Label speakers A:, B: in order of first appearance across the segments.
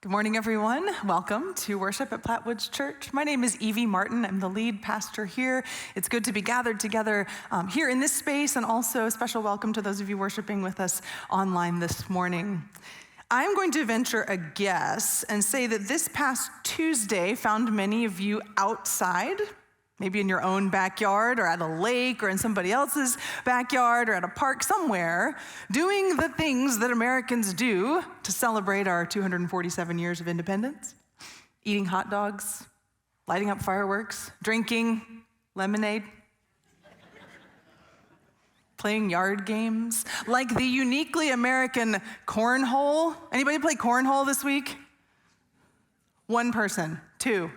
A: Good morning, everyone. Welcome to worship at Plattwoods Church. My name is Evie Martin. I'm the lead pastor here. It's good to be gathered together here in this space, and also a special welcome to those of you worshiping with us online this morning. I'm going to venture a guess and say that this past Tuesday found many of you outside, maybe in your own backyard or at a lake or in somebody else's backyard or at a park somewhere, doing the things that Americans do to celebrate our 247 years of independence. Eating hot dogs, lighting up fireworks, drinking lemonade, playing yard games, like the uniquely American cornhole. Anybody play cornhole this week? One person, two.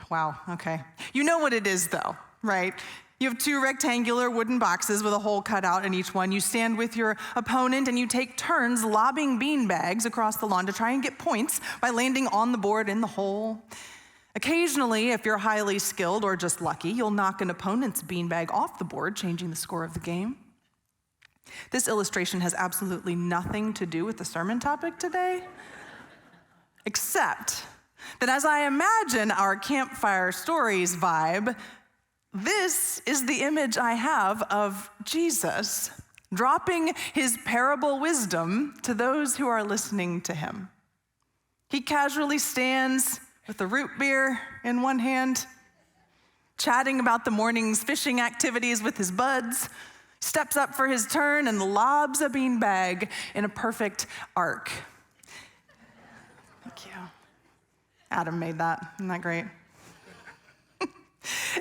A: Wow, okay. You know what it is though, right? You have two rectangular wooden boxes with a hole cut out in each one. You stand with your opponent and you take turns lobbing bean bags across the lawn to try and get points by landing on the board in the hole. Occasionally, if you're highly skilled or just lucky, you'll knock an opponent's beanbag off the board, changing the score of the game. This illustration has absolutely nothing to do with the sermon topic today, except that as I imagine our Campfire Stories vibe, this is the image I have of Jesus dropping his parable wisdom to those who are listening to him. He casually stands with a root beer in one hand, chatting about the morning's fishing activities with his buds, steps up for his turn and lobs a beanbag in a perfect arc. Thank you. Adam made that. Isn't that great?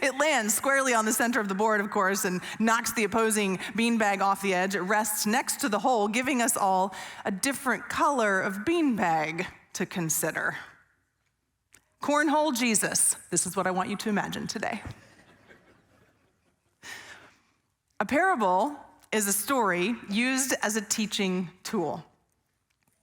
A: It lands squarely on the center of the board, of course, and knocks the opposing beanbag off the edge. It rests next to the hole, giving us all a different color of beanbag to consider. Cornhole Jesus. This is what I want you to imagine today. A parable is a story used as a teaching tool.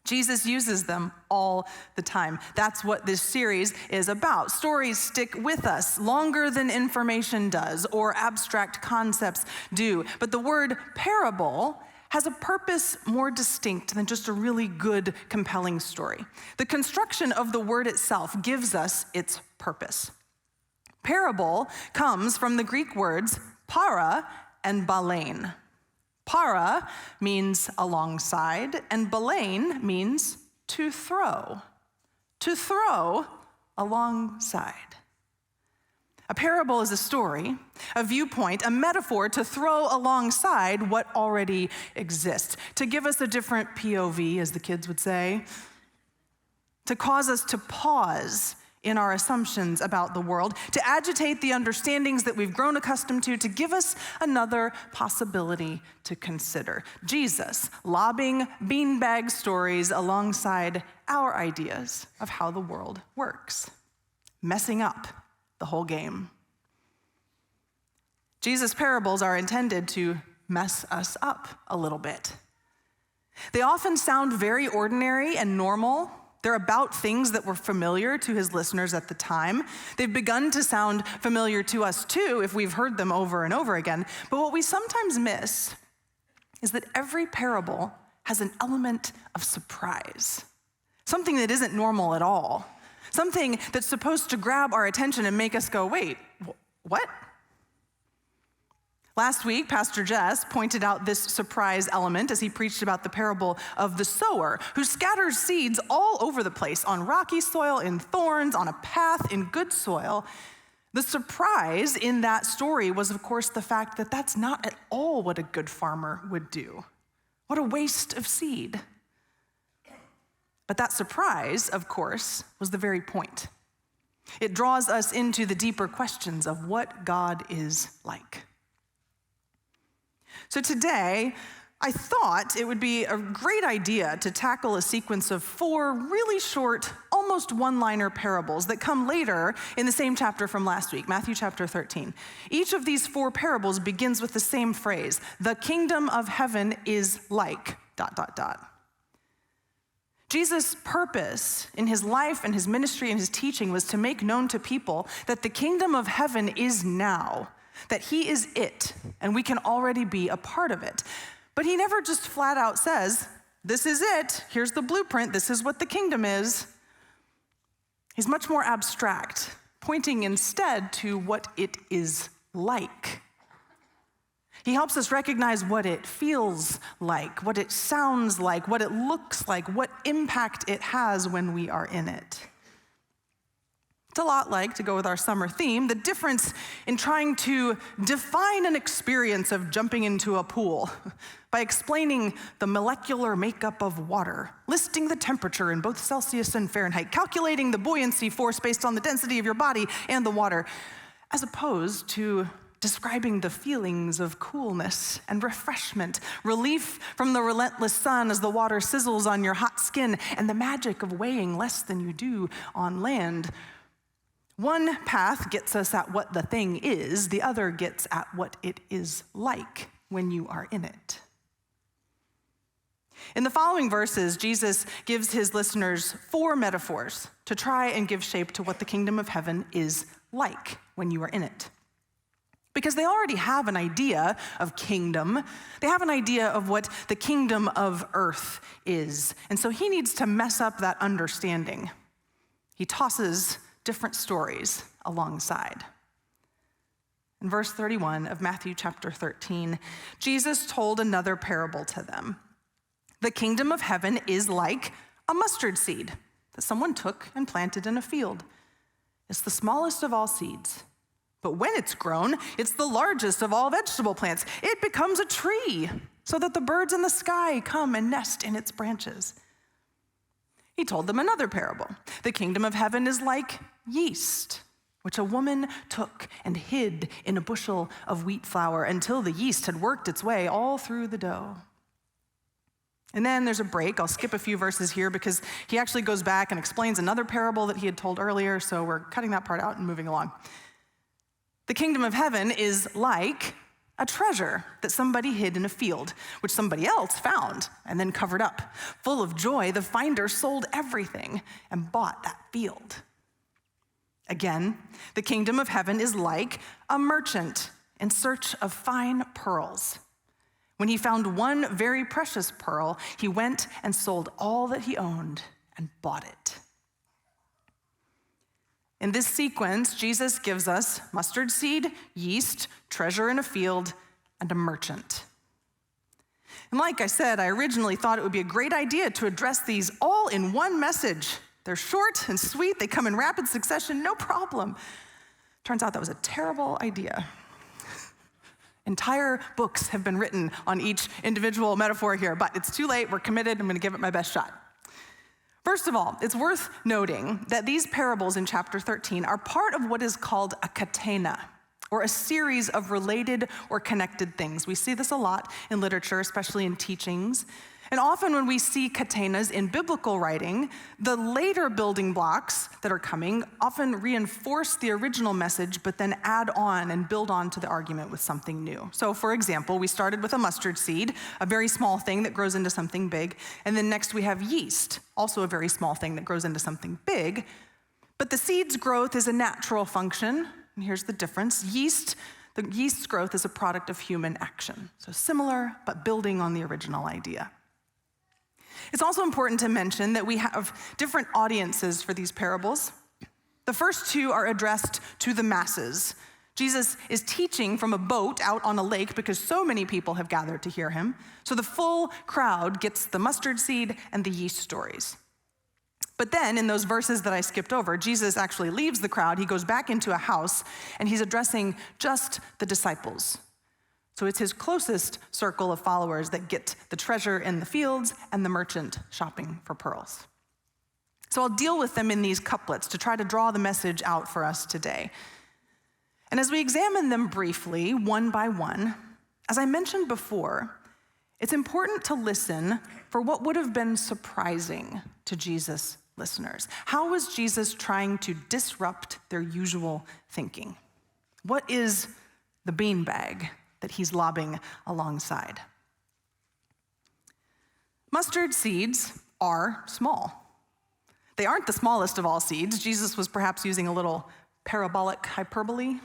A: Jesus uses them all the time. That's what this series is about. Stories stick with us longer than information does or abstract concepts do. But the word parable has a purpose more distinct than just a really good, compelling story. The construction of the word itself gives us its purpose. Parable comes from the Greek words para and balein. Para means alongside, and balein means to throw. To throw alongside. A parable is a story, a viewpoint, a metaphor to throw alongside what already exists, to give us a different POV, as the kids would say, to cause us to pause in our assumptions about the world, to agitate the understandings that we've grown accustomed to give us another possibility to consider. Jesus lobbing beanbag stories alongside our ideas of how the world works, messing up the whole game. Jesus' parables are intended to mess us up a little bit. They often sound very ordinary and normal. They're about things that were familiar to his listeners at the time. They've begun to sound familiar to us too if we've heard them over and over again. But what we sometimes miss is that every parable has an element of surprise, something that isn't normal at all, something that's supposed to grab our attention and make us go, wait, what? Last week, Pastor Jess pointed out this surprise element as he preached about the parable of the sower, who scatters seeds all over the place, on rocky soil, in thorns, on a path, in good soil. The surprise in that story was, of course, the fact that that's not at all what a good farmer would do. What a waste of seed. But that surprise, of course, was the very point. It draws us into the deeper questions of what God is like. So today, I thought it would be a great idea to tackle a sequence of 4 really short, almost one-liner parables that come later in the same chapter from last week, Matthew chapter 13. Each of these 4 parables begins with the same phrase: the kingdom of heaven is like ... Jesus' purpose in his life and his ministry and his teaching was to make known to people that the kingdom of heaven is now, that he is it, and we can already be a part of it. But he never just flat out says, this is it. Here's the blueprint. This is what the kingdom is. He's much more abstract, pointing instead to what it is like. He helps us recognize what it feels like, what it sounds like, what it looks like, what impact it has when we are in it. It's a lot like, to go with our summer theme, the difference in trying to define an experience of jumping into a pool by explaining the molecular makeup of water, listing the temperature in both Celsius and Fahrenheit, calculating the buoyancy force based on the density of your body and the water, as opposed to describing the feelings of coolness and refreshment, relief from the relentless sun as the water sizzles on your hot skin, and the magic of weighing less than you do on land. One path gets us at what the thing is, the other gets at what it is like when you are in it. In the following verses, Jesus gives his listeners 4 metaphors to try and give shape to what the kingdom of heaven is like when you are in it. Because they already have an idea of kingdom. They have an idea of what the kingdom of earth is. And so he needs to mess up that understanding. He tosses different stories alongside. In verse 31 of Matthew chapter 13, Jesus told another parable to them. The kingdom of heaven is like a mustard seed that someone took and planted in a field. It's the smallest of all seeds, but when it's grown, it's the largest of all vegetable plants. It becomes a tree so that the birds in the sky come and nest in its branches. He told them another parable. The kingdom of heaven is like yeast, which a woman took and hid in a bushel of wheat flour until the yeast had worked its way all through the dough. And then there's a break. I'll skip a few verses here because he actually goes back and explains another parable that he had told earlier, so we're cutting that part out and moving along. The kingdom of heaven is like a treasure that somebody hid in a field, which somebody else found and then covered up. Full of joy, the finder sold everything and bought that field. Again, the kingdom of heaven is like a merchant in search of fine pearls. When he found one very precious pearl, he went and sold all that he owned and bought it. In this sequence, Jesus gives us mustard seed, yeast, treasure in a field, and a merchant. And like I said, I originally thought it would be a great idea to address these all in one message. They're short and sweet, they come in rapid succession, no problem. Turns out that was a terrible idea. Entire books have been written on each individual metaphor here, but it's too late, we're committed, I'm gonna give it my best shot. First of all, it's worth noting that these parables in chapter 13 are part of what is called a catena, or a series of related or connected things. We see this a lot in literature, especially in teachings. And often when we see catenas in biblical writing, the later building blocks that are coming often reinforce the original message, but then add on and build on to the argument with something new. So for example, we started with a mustard seed, a very small thing that grows into something big. And then next we have yeast, also a very small thing that grows into something big. But the seed's growth is a natural function. And here's the difference. The yeast's growth is a product of human action. So similar, but building on the original idea. It's also important to mention that we have different audiences for these parables. The first 2 are addressed to the masses. Jesus is teaching from a boat out on a lake because so many people have gathered to hear him. So the full crowd gets the mustard seed and the yeast stories. But then in those verses that I skipped over, Jesus actually leaves the crowd. He goes back into a house and he's addressing just the disciples. So it's his closest circle of followers that get the treasure in the fields and the merchant shopping for pearls. So I'll deal with them in these couplets to try to draw the message out for us today. And as we examine them briefly, one by one, as I mentioned before, it's important to listen for what would have been surprising to Jesus' listeners. How was Jesus trying to disrupt their usual thinking? What is the beanbag that he's lobbing alongside? Mustard seeds are small. They aren't the smallest of all seeds. Jesus was perhaps using a little parabolic hyperbole.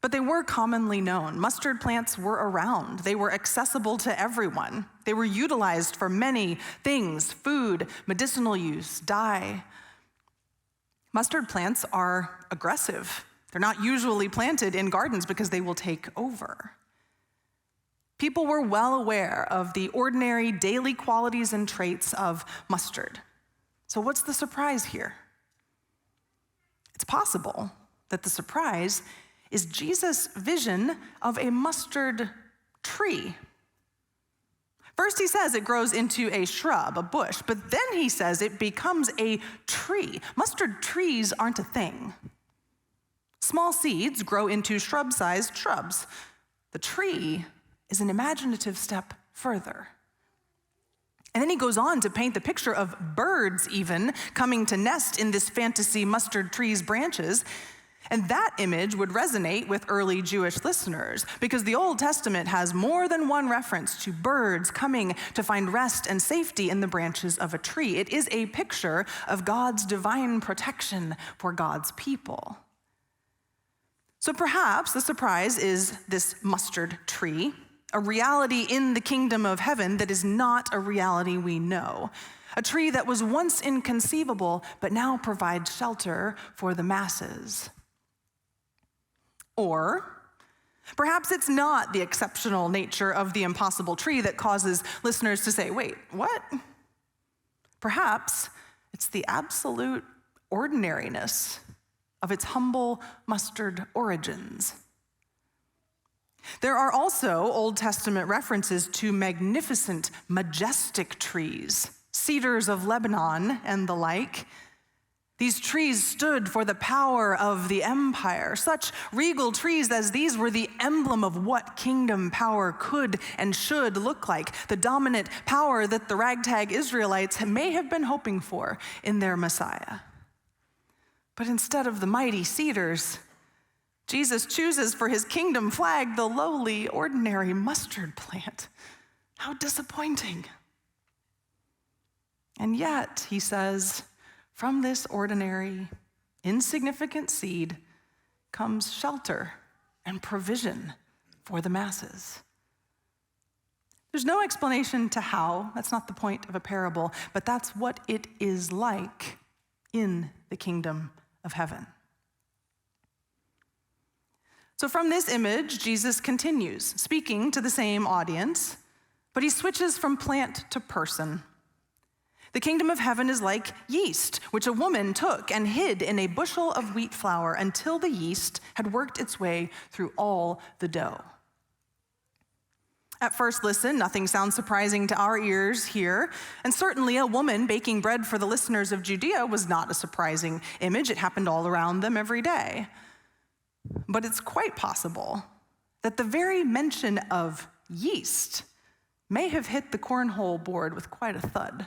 A: But they were commonly known. Mustard plants were around. They were accessible to everyone. They were utilized for many things: food, medicinal use, dye. Mustard plants are aggressive. They're not usually planted in gardens because they will take over. People were well aware of the ordinary daily qualities and traits of mustard. So what's the surprise here? It's possible that the surprise is Jesus' vision of a mustard tree. First, he says it grows into a shrub, a bush, but then he says it becomes a tree. Mustard trees aren't a thing. Small seeds grow into shrub-sized shrubs. The tree is an imaginative step further. And then he goes on to paint the picture of birds even coming to nest in this fantasy mustard tree's branches. And that image would resonate with early Jewish listeners because the Old Testament has more than one reference to birds coming to find rest and safety in the branches of a tree. It is a picture of God's divine protection for God's people. So perhaps the surprise is this mustard tree, a reality in the kingdom of heaven that is not a reality we know. A tree that was once inconceivable, but now provides shelter for the masses. Or perhaps it's not the exceptional nature of the impossible tree that causes listeners to say, wait, what? Perhaps it's the absolute ordinariness of its humble mustard origins. There are also Old Testament references to magnificent, majestic trees, cedars of Lebanon and the like. These trees stood for the power of the empire. Such regal trees as these were the emblem of what kingdom power could and should look like, the dominant power that the ragtag Israelites may have been hoping for in their Messiah. But instead of the mighty cedars, Jesus chooses for his kingdom flag the lowly, ordinary mustard plant. How disappointing. And yet, he says, from this ordinary, insignificant seed comes shelter and provision for the masses. There's no explanation to how. That's not the point of a parable, but that's what it is like in the kingdom of heaven. So from this image, Jesus continues, speaking to the same audience, but he switches from plant to person. The kingdom of heaven is like yeast, which a woman took and hid in a bushel of wheat flour until the yeast had worked its way through all the dough. At first listen, nothing sounds surprising to our ears here, and certainly a woman baking bread for the listeners of Judea was not a surprising image. It happened all around them every day. But it's quite possible that the very mention of yeast may have hit the cornhole board with quite a thud.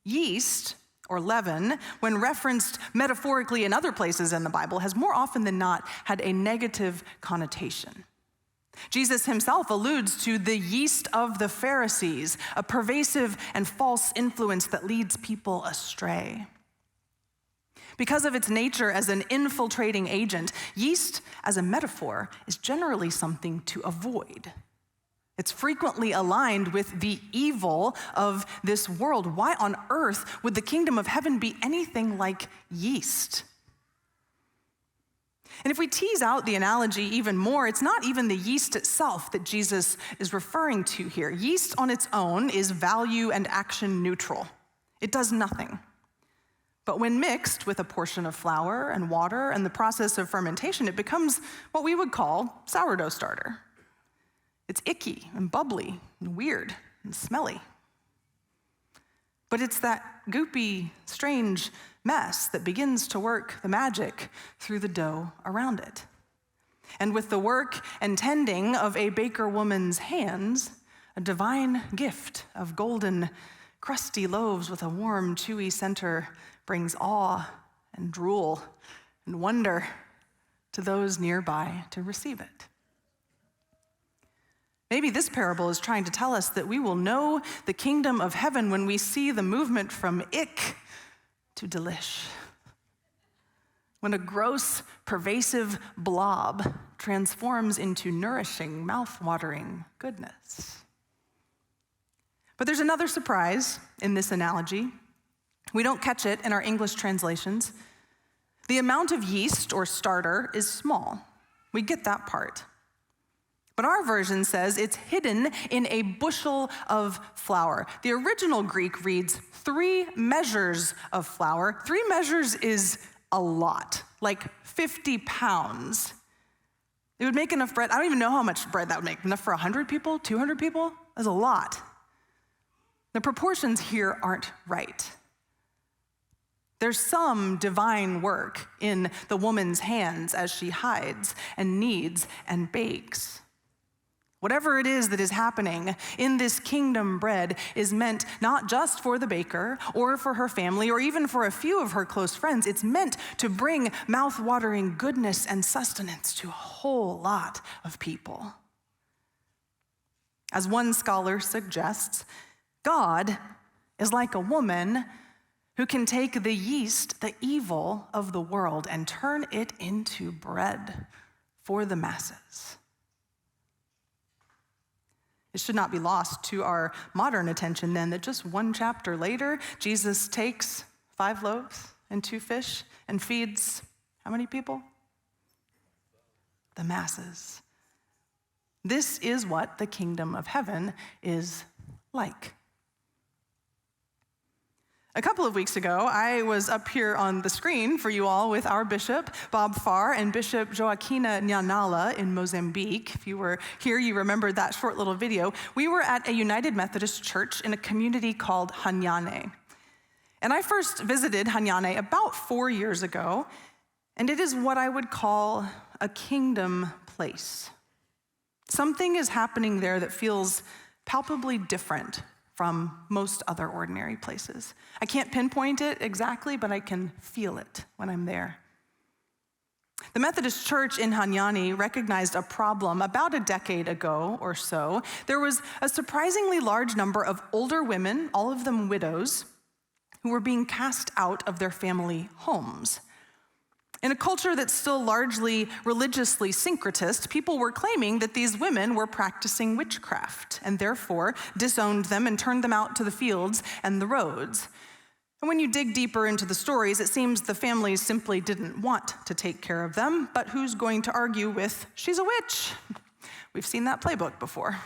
A: Yeast, or leaven, when referenced metaphorically in other places in the Bible, has more often than not had a negative connotation. Jesus himself alludes to the yeast of the Pharisees, a pervasive and false influence that leads people astray. Because of its nature as an infiltrating agent, yeast as a metaphor is generally something to avoid. It's frequently aligned with the evil of this world. Why on earth would the kingdom of heaven be anything like yeast? And if we tease out the analogy even more, it's not even the yeast itself that Jesus is referring to here. Yeast on its own is value and action neutral. It does nothing. But when mixed with a portion of flour and water and the process of fermentation, it becomes what we would call sourdough starter. It's icky and bubbly and weird and smelly. But it's that goopy, strange mess that begins to work the magic through the dough around it. And with the work and tending of a baker woman's hands, a divine gift of golden, crusty loaves with a warm, chewy center brings awe and drool and wonder to those nearby to receive it. Maybe this parable is trying to tell us that we will know the kingdom of heaven when we see the movement from ick to delish. when a gross, pervasive blob transforms into nourishing, mouth-watering goodness. But there's another surprise in this analogy. We don't catch it in our English translations. The amount of yeast or starter is small. We get that part. But our version says it's hidden in a bushel of flour. The original Greek reads 3 measures of flour. 3 measures is a lot, like 50 pounds. It would make enough bread. I don't even know how much bread that would make. Enough for 100 people, 200 people? That's a lot. The proportions here aren't right. There's some divine work in the woman's hands as she hides and kneads and bakes. Whatever it is that is happening in this kingdom bread is meant not just for the baker or for her family or even for a few of her close friends. It's meant to bring mouth-watering goodness and sustenance to a whole lot of people. As one scholar suggests, God is like a woman who can take the yeast, the evil of the world, and turn it into bread for the masses. It should not be lost to our modern attention then that just one chapter later, Jesus takes 5 loaves and 2 fish and feeds how many people? The masses. This is what the kingdom of heaven is like. A couple of weeks ago, I was up here on the screen for you all with our bishop, Bob Farr, and Bishop Joaquina Nyanala in Mozambique. If you were here, you remembered that short little video. We were at a United Methodist church in a community called Hanyane. And I first visited Hanyane about 4 years ago, and it is what I would call a kingdom place. Something is happening there that feels palpably different from most other ordinary places. I can't pinpoint it exactly, but I can feel it when I'm there. The Methodist Church in Hanyane recognized a problem about a decade ago or so. There was a surprisingly large number of older women, all of them widows, who were being cast out of their family homes. In a culture that's still largely religiously syncretist, people were claiming that these women were practicing witchcraft and therefore disowned them and turned them out to the fields and the roads. And when you dig deeper into the stories, it seems the families simply didn't want to take care of them, but who's going to argue with, she's a witch? We've seen that playbook before.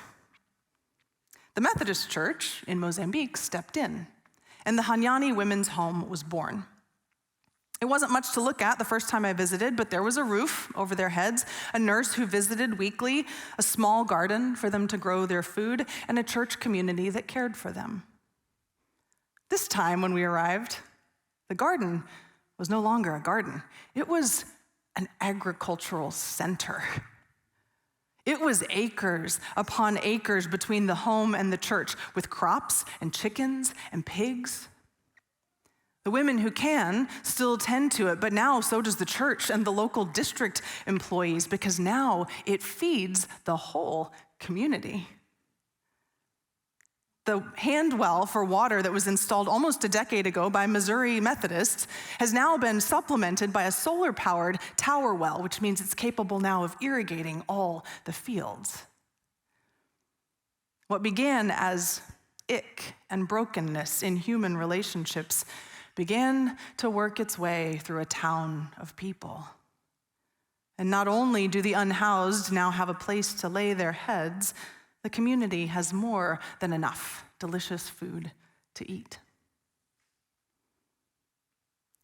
A: The Methodist Church in Mozambique stepped in, and the Hanyane Women's Home was born. It wasn't much to look at the first time I visited, but there was a roof over their heads, a nurse who visited weekly, a small garden for them to grow their food, and a church community that cared for them. This time when we arrived, the garden was no longer a garden. It was an agricultural center. It was acres upon acres between the home and the church with crops and chickens and pigs. The women who can still tend to it, but now so does the church and the local district employees, because now it feeds the whole community. The hand well for water that was installed almost a decade ago by Missouri Methodists has now been supplemented by a solar-powered tower well, which means it's capable now of irrigating all the fields. What began as ick and brokenness in human relationships began to work its way through a town of people. And not only do the unhoused now have a place to lay their heads, the community has more than enough delicious food to eat.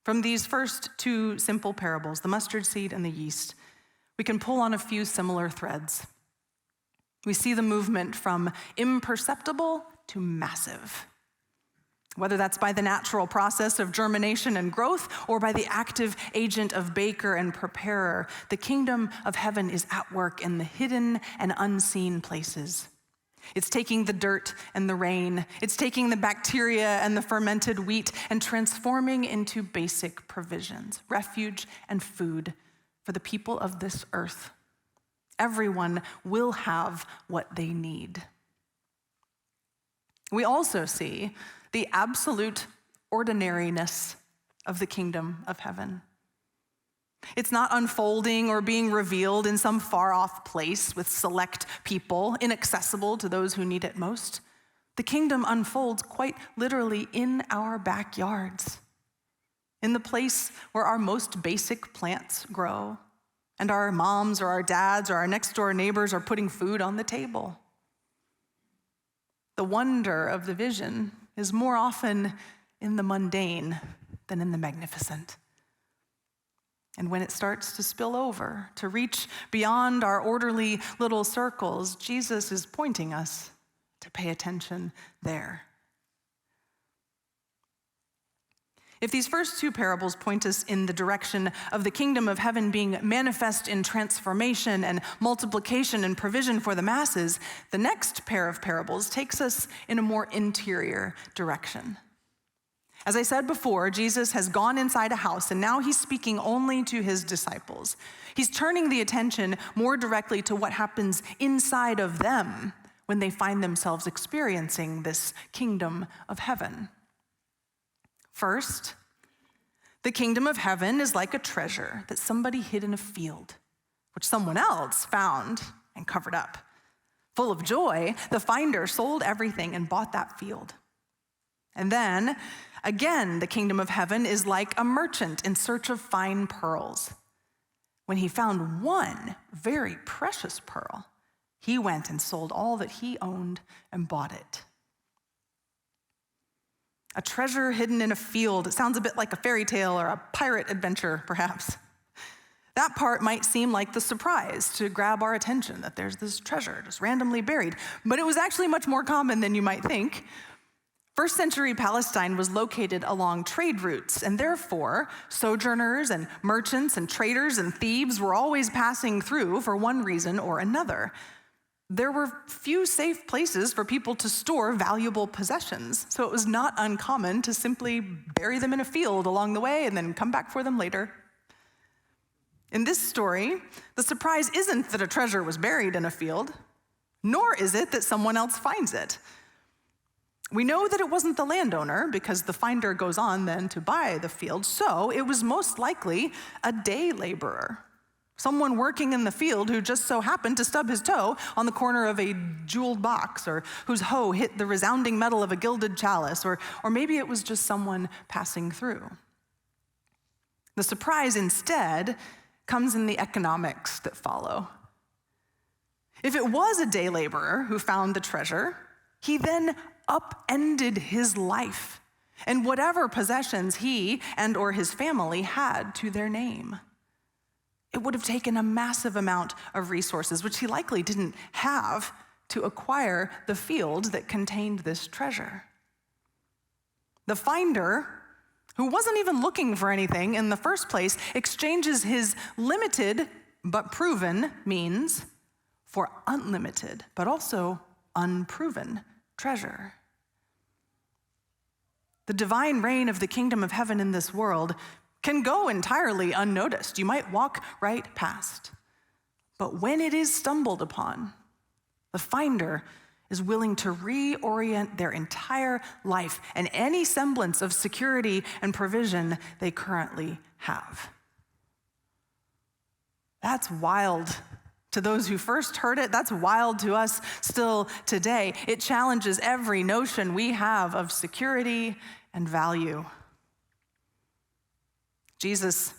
A: From these first 2 simple parables, the mustard seed and the yeast, we can pull on a few similar threads. We see the movement from imperceptible to massive. Whether that's by the natural process of germination and growth or by the active agent of baker and preparer, the kingdom of heaven is at work in the hidden and unseen places. It's taking the dirt and the rain. It's taking the bacteria and the fermented wheat and transforming into basic provisions, refuge and food for the people of this earth. Everyone will have what they need. We also see the absolute ordinariness of the kingdom of heaven. It's not unfolding or being revealed in some far-off place with select people, inaccessible to those who need it most. The kingdom unfolds quite literally in our backyards, in the place where our most basic plants grow, and our moms or our dads or our next-door neighbors are putting food on the table. The wonder of the vision is more often in the mundane than in the magnificent. And when it starts to spill over, to reach beyond our orderly little circles, Jesus is pointing us to pay attention there. If these first two parables point us in the direction of the kingdom of heaven being manifest in transformation and multiplication and provision for the masses, the next pair of parables takes us in a more interior direction. As I said before, Jesus has gone inside a house, and now he's speaking only to his disciples. He's turning the attention more directly to what happens inside of them when they find themselves experiencing this kingdom of heaven. First, the kingdom of heaven is like a treasure that somebody hid in a field, which someone else found and covered up. Full of joy, the finder sold everything and bought that field. And then, again, the kingdom of heaven is like a merchant in search of fine pearls. When he found one very precious pearl, he went and sold all that he owned and bought it. A treasure hidden in a field. It sounds a bit like a fairy tale or a pirate adventure, perhaps. That part might seem like the surprise to grab our attention, that there's this treasure just randomly buried. But it was actually much more common than you might think. First century Palestine was located along trade routes, and therefore sojourners and merchants and traders and thieves were always passing through for one reason or another. There were few safe places for people to store valuable possessions, so it was not uncommon to simply bury them in a field along the way and then come back for them later. In this story, the surprise isn't that a treasure was buried in a field, nor is it that someone else finds it. We know that it wasn't the landowner because the finder goes on then to buy the field, so it was most likely a day laborer, someone working in the field who just so happened to stub his toe on the corner of a jeweled box, or whose hoe hit the resounding metal of a gilded chalice, or maybe it was just someone passing through. The surprise instead comes in the economics that follow. If it was a day laborer who found the treasure, he then upended his life and whatever possessions he and or his family had to their name. It would have taken a massive amount of resources, which he likely didn't have, to acquire the field that contained this treasure. The finder, who wasn't even looking for anything in the first place, exchanges his limited but proven means for unlimited but also unproven treasure. The divine reign of the kingdom of heaven in this world can go entirely unnoticed. You might walk right past. But when it is stumbled upon, the finder is willing to reorient their entire life and any semblance of security and provision they currently have. That's wild. To those who first heard it, that's wild to us still today. It challenges every notion we have of security and value. Jesus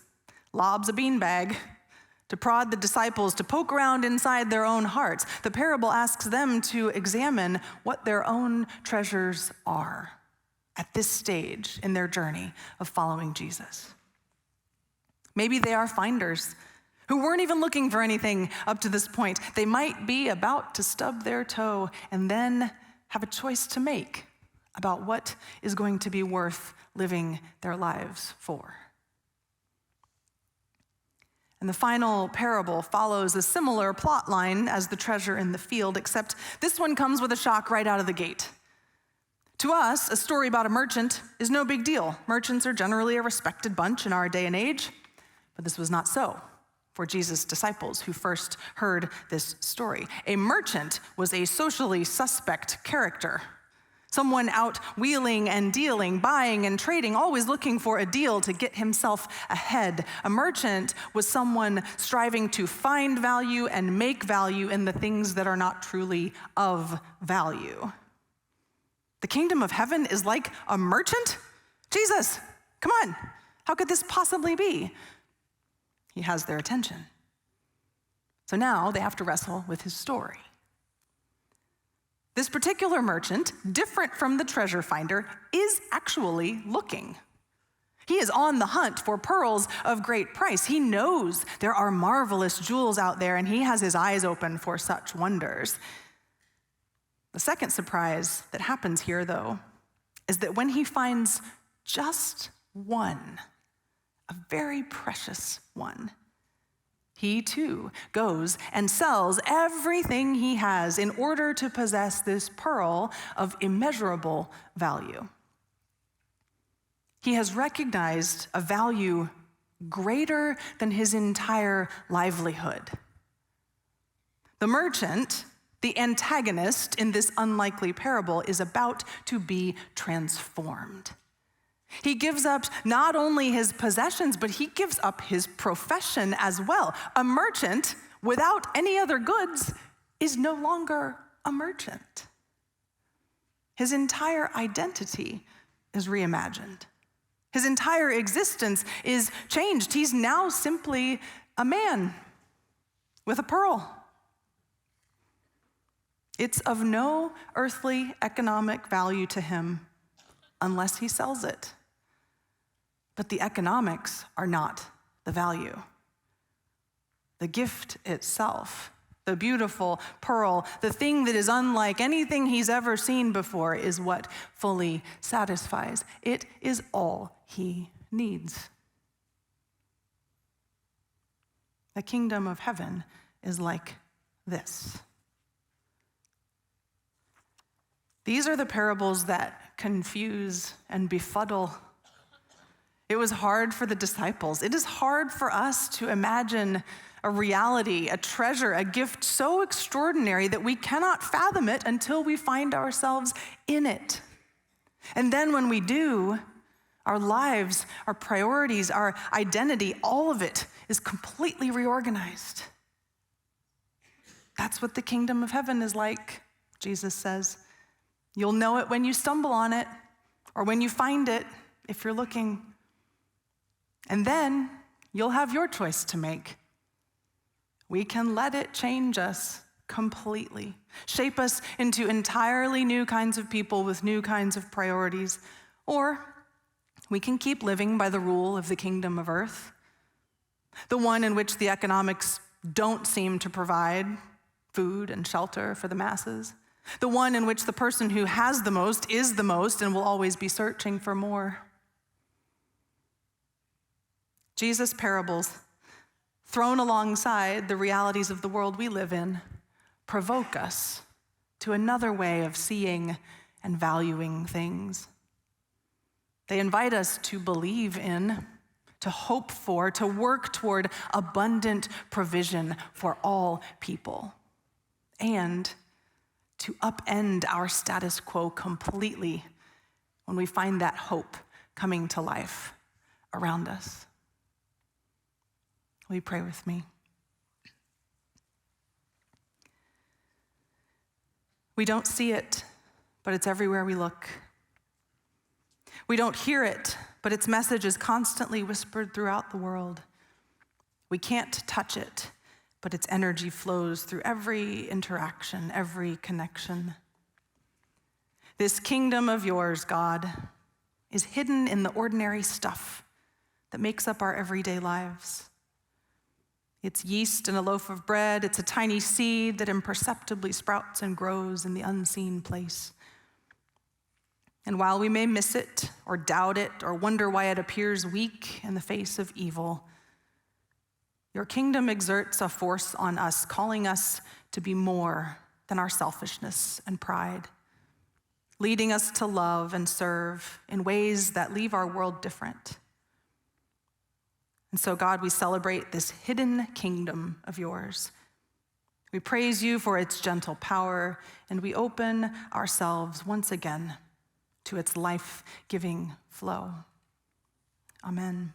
A: lobs a beanbag to prod the disciples to poke around inside their own hearts. The parable asks them to examine what their own treasures are at this stage in their journey of following Jesus. Maybe they are finders who weren't even looking for anything up to this point. They might be about to stub their toe and then have a choice to make about what is going to be worth living their lives for. And the final parable follows a similar plot line as the treasure in the field, except this one comes with a shock right out of the gate. To us, a story about a merchant is no big deal. Merchants are generally a respected bunch in our day and age, but this was not so for Jesus' disciples who first heard this story. A merchant was a socially suspect character, Someone out wheeling and dealing, buying and trading, always looking for a deal to get himself ahead. A merchant was someone striving to find value and make value in the things that are not truly of value. The kingdom of heaven is like a merchant? Jesus, come on. How could this possibly be? He has their attention. So now they have to wrestle with his story. This particular merchant, different from the treasure finder, is actually looking. He is on the hunt for pearls of great price. He knows there are marvelous jewels out there, and he has his eyes open for such wonders. The second surprise that happens here, though, is that when he finds just one, a very precious one, he too goes and sells everything he has in order to possess this pearl of immeasurable value. He has recognized a value greater than his entire livelihood. The merchant, the antagonist in this unlikely parable, is about to be transformed. He gives up not only his possessions, but he gives up his profession as well. A merchant without any other goods is no longer a merchant. His entire identity is reimagined. His entire existence is changed. He's now simply a man with a pearl. It's of no earthly economic value to him unless he sells it. But the economics are not the value. The gift itself, the beautiful pearl, the thing that is unlike anything he's ever seen before, is what fully satisfies. It is all he needs. The kingdom of heaven is like this. These are the parables that confuse and befuddle. It was hard for the disciples. It is hard for us to imagine a reality, a treasure, a gift so extraordinary that we cannot fathom it until we find ourselves in it. And then when we do, our lives, our priorities, our identity, all of it is completely reorganized. That's what the kingdom of heaven is like, Jesus says. You'll know it when you stumble on it or when you find it, if you're looking. And then you'll have your choice to make. We can let it change us completely, shape us into entirely new kinds of people with new kinds of priorities, or we can keep living by the rule of the kingdom of earth, the one in which the economics don't seem to provide food and shelter for the masses, the one in which the person who has the most is the most and will always be searching for more. Jesus' parables, thrown alongside the realities of the world we live in, provoke us to another way of seeing and valuing things. They invite us to believe in, to hope for, to work toward abundant provision for all people, and to upend our status quo completely when we find that hope coming to life around us. Will you pray with me? We don't see it, but it's everywhere we look. We don't hear it, but its message is constantly whispered throughout the world. We can't touch it, but its energy flows through every interaction, every connection. This kingdom of yours, God, is hidden in the ordinary stuff that makes up our everyday lives. It's yeast in a loaf of bread. It's a tiny seed that imperceptibly sprouts and grows in the unseen place. And while we may miss it or doubt it or wonder why it appears weak in the face of evil, your kingdom exerts a force on us, calling us to be more than our selfishness and pride, leading us to love and serve in ways that leave our world different. And so, God, we celebrate this hidden kingdom of yours. We praise you for its gentle power, and we open ourselves once again to its life-giving flow. Amen.